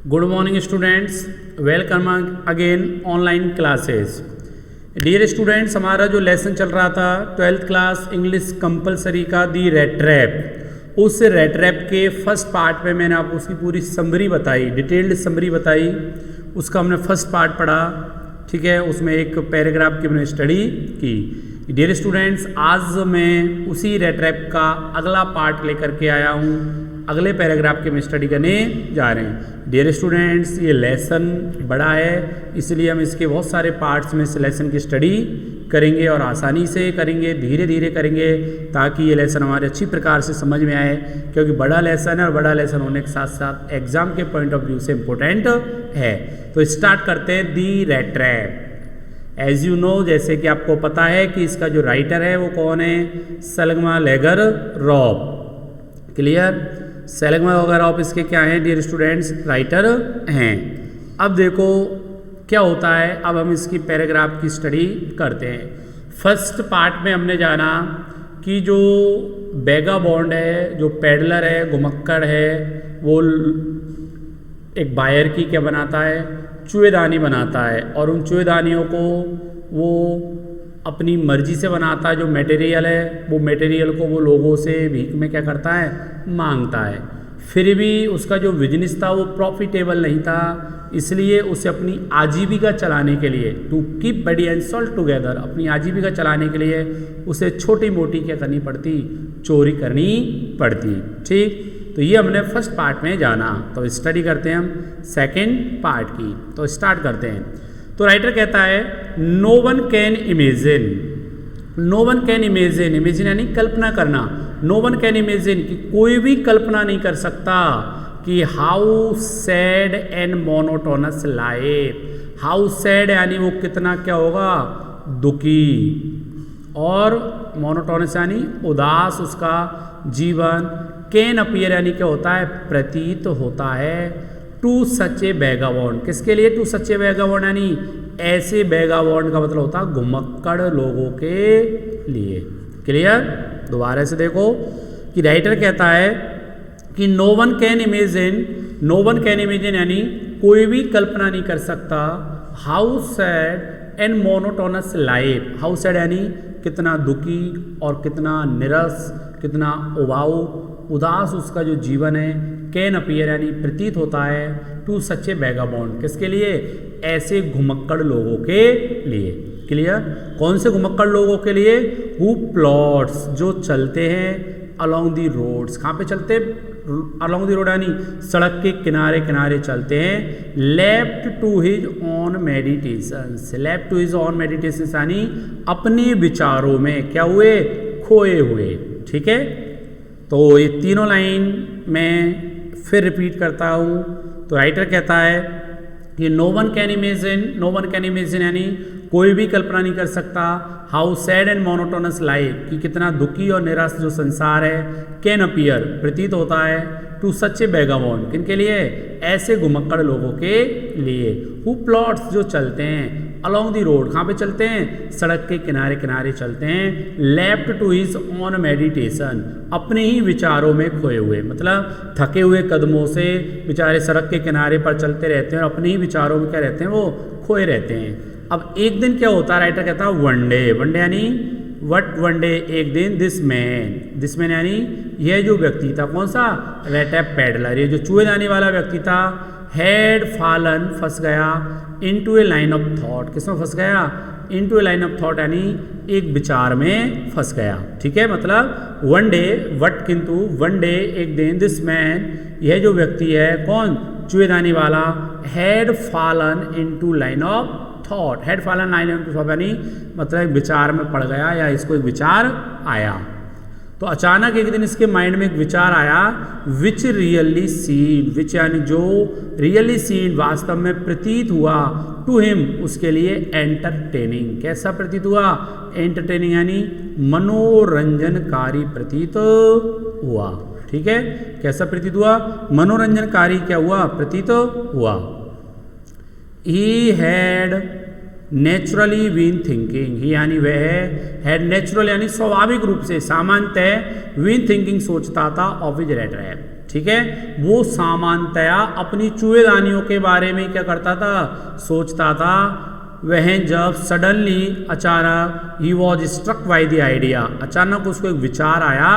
Good morning students, welcome again online classes. Dear students, हमारा जो lesson चल रहा था 12th क्लास इंग्लिश कंपलसरी का दी रेट रैप, उस रेट रैप के फर्स्ट पार्ट में मैंने आपको उसकी पूरी समरी बताई, डिटेल्ड समरी बताई। उसका हमने फर्स्ट पार्ट पढ़ा, ठीक है। उसमें एक पैराग्राफ की हमने स्टडी की। डियर स्टूडेंट्स, आज मैं उसी रेट रैप का अगला पार्ट लेकर के आया हूँ। अगले पैराग्राफ के हम स्टडी करने जा रहे हैं। डियर स्टूडेंट्स, ये लेसन बड़ा है, इसलिए हम इसके बहुत सारे पार्ट्स में इस लेसन की स्टडी करेंगे और आसानी से करेंगे, धीरे धीरे करेंगे, ताकि ये लेसन हमारे अच्छी प्रकार से समझ में आए, क्योंकि बड़ा लेसन है और बड़ा लेसन होने के साथ साथ एग्जाम के पॉइंट ऑफ व्यू से इम्पोर्टेंट है। तो स्टार्ट करते हैं the rat trap. As you know, जैसे कि आपको पता है कि इसका जो राइटर है वो कौन है, सेलिग्मा लेगर रॉब। क्लियर? सेलिग्मा लेगर रॉब इसके क्या हैं डियर स्टूडेंट्स, राइटर हैं। अब देखो क्या होता है, अब हम इसकी पैराग्राफ की स्टडी करते हैं। फर्स्ट पार्ट में हमने जाना कि जो वेगाबॉन्ड है, जो पेडलर है, घुमक्कड़ है, वो एक बायर की क्या बनाता है, चूहेदानी बनाता है, और उन चूहेदानियों को वो अपनी मर्जी से बनाता है। जो मटेरियल है वो मटेरियल को वो लोगों से भीख में क्या करता है, मांगता है। फिर भी उसका जो बिजनेस था वो प्रॉफिटेबल नहीं था, इसलिए उसे अपनी आजीविका चलाने के लिए, to keep body and soul together, अपनी आजीविका चलाने के लिए उसे छोटी मोटी क्या करनी पड़ती, चोरी करनी पड़ती। ठीक, तो ये हमने फर्स्ट पार्ट में जाना। तो स्टडी करते हैं हम सेकेंड पार्ट की। तो स्टार्ट करते हैं। तो राइटर कहता है, no one can imagine, no one can imagine, imagine यानी कल्पना करना। नो वन कैन इमेजिन, कि कोई भी कल्पना नहीं कर सकता कि how sad and monotonous life, how sad यानी वो कितना क्या होगा, दुखी, और मोनोटोनस यानी उदास उसका जीवन, कैन अपीयर यानी क्या होता है, प्रतीत होता है, टू सच ए वेगाबॉन्ड, किसके लिए, टू सच ए वेगाबॉन्ड यानी ऐसे वेगाबॉन्ड का मतलब होता है घुमक्कड़ लोगों के लिए। क्लियर? दोबारा से देखो कि राइटर कहता है कि no one can imagine, no one can imagine यानी कोई भी कल्पना नहीं कर सकता, how sad and monotonous life, how sad यानी कितना दुखी और कितना निरस, कितना उबाऊ, उदास उसका जो जीवन है, कैन अपीयर यानी प्रतीत होता है, टू सच्चे वेगाबॉन्ड, किसके लिए, ऐसे घुमक्कड़ लोगों के लिए। क्लियर? कौन से घुमक्कड़ लोगों के लिए, हु प्लॉट्स, जो चलते हैं अलोंग दी रोड्स, कहाँ पे चलते हैं, अलोंग दी रोड यानी सड़क के किनारे किनारे चलते हैं, left to his own meditations, left to his own meditations यानी अपने विचारों में क्या हुए, खोए हुए। ठीक है, तो ये तीनों लाइन मैं फिर रिपीट करता हूँ। तो राइटर कहता है कि no one can imagine, no one can imagine यानी कोई भी कल्पना नहीं कर सकता, how sad and monotonous life, कि कितना दुखी और निराश जो संसार है, कैन अपीयर प्रतीत होता है, टू सच्चे वेगाबॉन्ड, किनके लिए, ऐसे घुमक्कड़ लोगों के लिए, हु प्लॉट्स जो चलते हैं अलोंग दी रोड, कहाँ पे चलते हैं, सड़क के किनारे किनारे चलते हैं, left to his own meditation, अपने ही विचारों में खोए हुए, मतलब थके हुए कदमों से बेचारे सड़क के किनारे पर चलते रहते हैं और अपने ही विचारों में क्या रहते हैं, वो खोए रहते हैं। अब एक दिन क्या होता है, राइटर कहता है वन डे, वन डे यानी वट, वन डे एक दिन, दिस मैन यानी यह जो व्यक्ति था, कौन सा, रेट रैप पेडलर, ये जो चूहेदानी वाला व्यक्ति था, हैड फॉलन फंस गया, into A line of thought, किसमें फंस गया, into A line of thought यानी एक विचार में फंस गया। ठीक है, मतलब वन डे, वट किंतु, वन डे एक दिन, दिस मैन यह जो व्यक्ति है, कौन, चूहेदानी वाला, had fallen into line of thought, had fallen line of thought यानी मतलब एक विचार में पड़ गया, या इसको एक विचार आया। तो अचानक एक दिन इसके माइंड में एक विचार आया, विच रियली सीन, विच यानी जो, रियली सीन वास्तव में प्रतीत हुआ, टू हिम उसके लिए, एंटरटेनिंग, कैसा प्रतीत हुआ, एंटरटेनिंग यानी मनोरंजनकारी प्रतीत हुआ। ठीक है, कैसा प्रतीत हुआ, मनोरंजनकारी क्या हुआ, प्रतीत हुआ। He had naturally been thinking, he यानी वह हैड नेचुरल यानी स्वाभाविक रूप से, सामान्यतः बीन थिंकिंग सोचता था, ऑफ हिज रेट रैप, ठीक है, वो सामान्यतया अपनी चूहेदानियों के बारे में क्या करता था, सोचता था। वह जब सडनली अचानक ही was struck by the idea, अचानक उसको एक विचार आया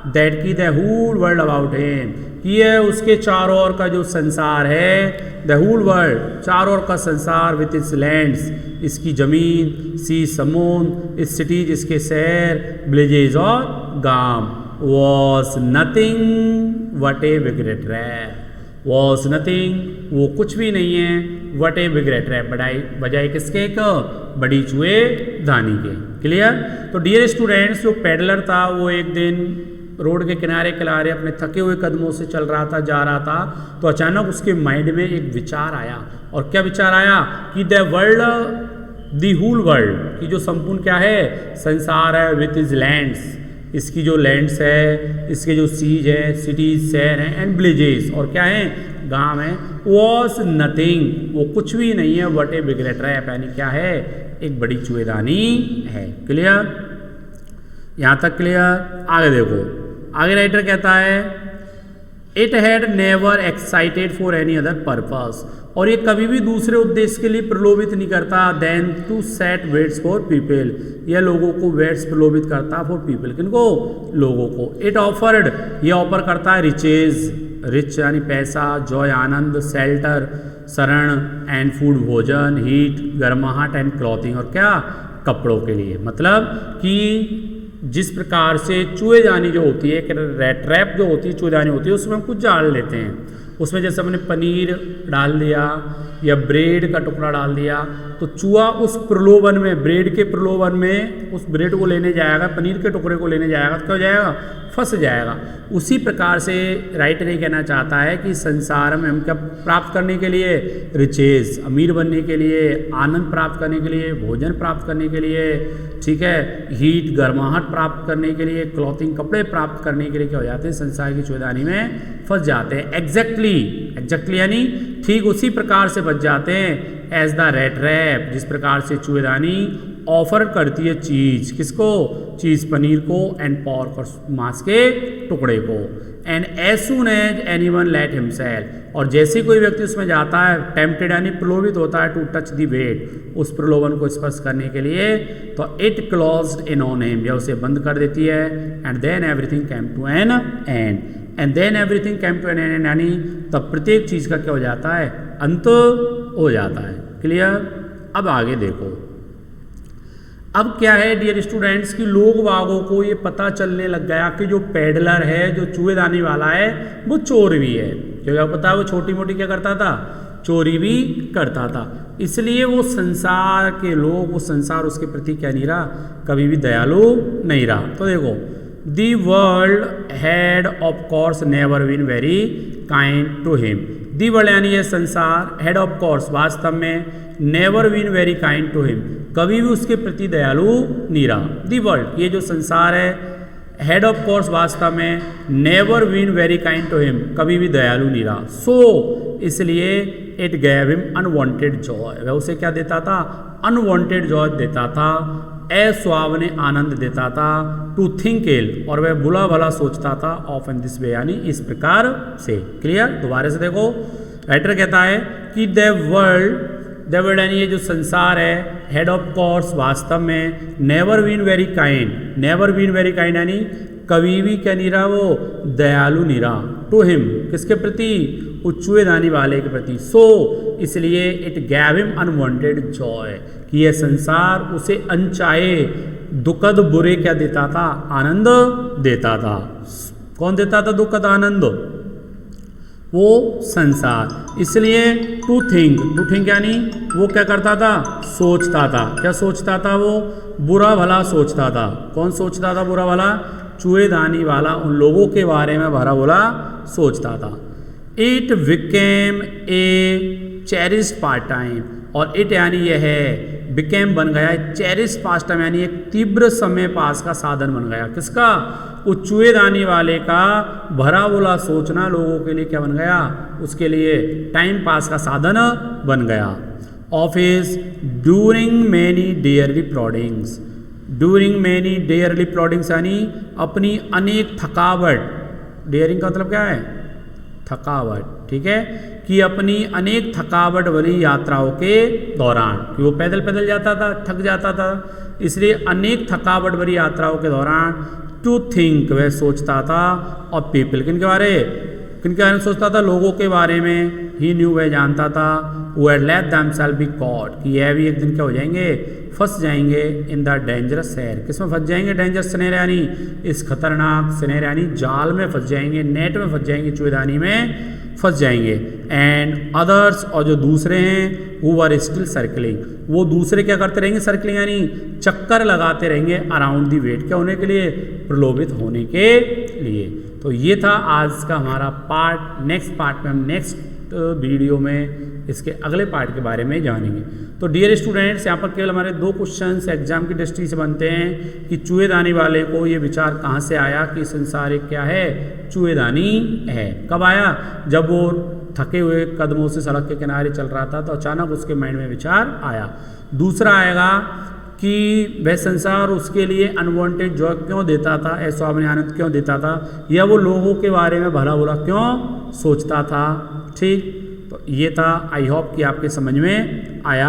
दैट की the whole world about him, कि ये उसके चारों ओर का जो संसार है, द होल वर्ल्ड, चारों ओर का संसार विथ इट्स लैंड्स, इसकी ज़मीन, सी समुद्र, इस सिटीज, इसके शहर, विलेजेस और गांव, was nothing what a big red trap, was nothing, वो कुछ भी नहीं है, what a big red trap, बजाय किसके, एक बड़ी चूहे दानी के। क्लियर। तो डियर स्टूडेंट्स, जो पेडलर था वो एक दिन रोड के किनारे किनारे अपने थके हुए कदमों से चल रहा था, जा रहा था, तो अचानक उसके माइंड में एक विचार आया। और क्या विचार आया कि the world, the whole world, की जो संपूर्ण क्या है, संसार है, विथ इज लैंड्स, इसकी जो लैंड्स है, इसके जो सीज है, सिटीज, शहर हैं, एंड विलेजेस, और क्या है, गांव है, वॉज नथिंग, वो कुछ भी नहीं है, what a big red trap, यानी क्या है, एक बड़ी चूहेदानी है। क्लियर, यहाँ तक क्लियर। आगे देखो, आगे राइटर कहता है it had never excited for any other purpose, और ये कभी भी दूसरे उद्देश्य के लिए प्रलोभित नहीं करता than to set baits for people, यह लोगों को वेट्स प्रलोभित करता फॉर पीपल, किनको, लोगों को। इट ऑफर्ड, ये ऑफर करता है रिचेज, रिच यानी पैसा, जॉय आनंद, शेल्टर शरण, एंड फूड भोजन, हीट गर्माहट, एंड क्लॉथिंग, और क्या, कपड़ों के लिए। मतलब कि जिस प्रकार से चूहेदानी जो होती है, एक रेड ट्रैप जो होती है, चूहेदानी होती है, उसमें हम कुछ डाल लेते हैं, उसमें जैसे हमने पनीर डाल दिया या ब्रेड का टुकड़ा डाल दिया, तो चूहा उस प्रलोभन में, ब्रेड के प्रलोभन में उस ब्रेड को लेने जाएगा, पनीर के टुकड़े को लेने जाएगा, तो क्या हो जाएगा, फंस जाएगा। उसी प्रकार से राइटर ये कहना चाहता है कि संसार में हम क्या प्राप्त करने के लिए, रिचेज, अमीर बनने के लिए, आनंद प्राप्त करने के लिए, भोजन प्राप्त करने के लिए, ठीक है, हीट गर्माहट प्राप्त करने के लिए, क्लॉथिंग कपड़े प्राप्त करने के लिए क्या हो जाते हैं, संसार की चूहेदानी में फंस जाते हैं। एग्जैक्टली यानी ठीक उसी प्रकार से बच जाते हैं एज द रेड ट्रैप, जिस प्रकार से चूहेदानी ऑफर करती है चीज, किसको, चीज पनीर को, एंड पॉर्क और मांस के टुकड़े को, and as soon as anyone let himself, और जैसे कोई व्यक्ति उसमें जाता है, टेम्प्टेड यानी प्रलोभित होता है, टू टच दी वेट, उस प्रलोभन को स्पर्श करने के लिए, तो it closed in on him, या उसे बंद कर देती है, and then everything came to an end, and then everything came to an end, यानी तब प्रत्येक चीज का क्या हो जाता है, अंत हो जाता है। क्लियर। अब आगे देखो, अब क्या है डियर स्टूडेंट्स कि लोग वागों को ये पता चलने लग गया कि जो पेडलर है, जो चूहेदानी वाला है, वो चोर भी है, क्योंकि आपको पता है वो छोटी मोटी क्या करता था, चोरी भी करता था। इसलिए वो संसार के लोग, वो संसार उसके प्रति क्या नहीं रहा, कभी भी दयालु नहीं रहा। तो देखो, the world had of course never been very kind to him, the world यानी ये संसार, हैड ऑफ कोर्स वास्तव में, never been very kind to him, कभी भी उसके प्रति दयालु नहीं रहा। दी वर्ल्ड, ये जो संसार है, हेड ऑफ कोर्स वास्तव में, never been very kind to him, कभी भी दयालु नहीं रहा। सो इसलिए it gave him unwanted joy, वह उसे क्या देता था, अनवांटेड जॉय देता था, अस्वावने आनंद देता था, टू थिंक इल, और वह बुला भला सोचता था, ऑफ इन दिस वे यानी इस प्रकार से। क्लियर। दोबारा से देखो, राइटर कहता है कि द वर्ल्ड यानी ये जो संसार है, हेड ऑफ कोर्स वास्तव में, never been very kind, never been very kind यानी कभी भी क्या नहीं रहा, वो दयालु नहीं रहा, टू हिम किसके प्रति, चूहेदानी वाले के प्रति। सो इसलिए it gave him unwanted Joy, कि यह संसार उसे अनचाहे दुखद बुरे क्या देता था, आनंद देता था। कौन देता था दुखद आनंद, वो संसार। इसलिए टू थिंक यानी वो क्या करता था, सोचता था, क्या सोचता था, वो बुरा भला सोचता था। कौन सोचता था बुरा भला, चूहेदानी वाला उन लोगों के बारे में भरा भला सोचता था। It became a cherished past time, और इट यानी यह है, बिकेम बन गया, चेरिस्ड पास्ट टाइम यानी एक तीव्र समय पास का साधन बन गया, किसका, उस चूहेदानी वाले का भरा बोला सोचना लोगों के लिए क्या बन गया, उसके लिए टाइम पास का साधन बन गया। Office during many dearly ploddings, during many dearly ploddings यानी अपनी अनेक थकावट, डेयरिंग का मतलब क्या है, थकावट, ठीक है, कि अपनी अनेक थकावट भरी यात्राओं के दौरान, कि वो पैदल पैदल जाता था, थक जाता था, इसलिए अनेक थकावट भरी यात्राओं के दौरान टू थिंक, वह सोचता था, और पीपल, किन के बारे में सोचता था, लोगों के बारे में, ही न्यू, वह जानता था, वो at let themselves be caught, कि यह भी एक दिन क्या हो जाएंगे, फंस जाएंगे, इन द डेंजरस स्नेयर, किस में फंस जाएंगे, डेंजरस स्नेयर यानी इस खतरनाक स्नेयर यानी जाल में फंस जाएंगे, नेट में फंस जाएंगे, चूहेदानी में फंस जाएंगे। एंड अदर्स, और जो दूसरे हैं, वो वर स्टिल सर्कलिंग, वो दूसरे क्या करते रहेंगे, सर्कलिंग यानी चक्कर लगाते रहेंगे अराउंड दी वेट, क्या होने के लिए, प्रलोभित होने के लिए। तो ये था आज का हमारा पार्ट। नेक्स्ट पार्ट में हम नेक्स्ट वीडियो में इसके अगले पार्ट के बारे में जानेंगे। तो डियर स्टूडेंट्स, यहाँ पर केवल हमारे 2 क्वेश्चंस एग्जाम की दृष्टि से बनते हैं कि चूहेदानी वाले को ये विचार कहाँ से आया कि संसार एक क्या है, चूहेदानी है। कब आया, जब वो थके हुए कदमों से सड़क के किनारे चल रहा था, तो अचानक उसके माइंड में विचार आया। दूसरा आएगा कि वह संसार उसके लिए अनवांटेड जॉय क्यों देता था, अस्वाभाविक आनंद क्यों देता था, या वो लोगों के बारे में भला बुरा क्यों सोचता था। ठीक, तो ये था, आई होप कि आपके समझ में आया।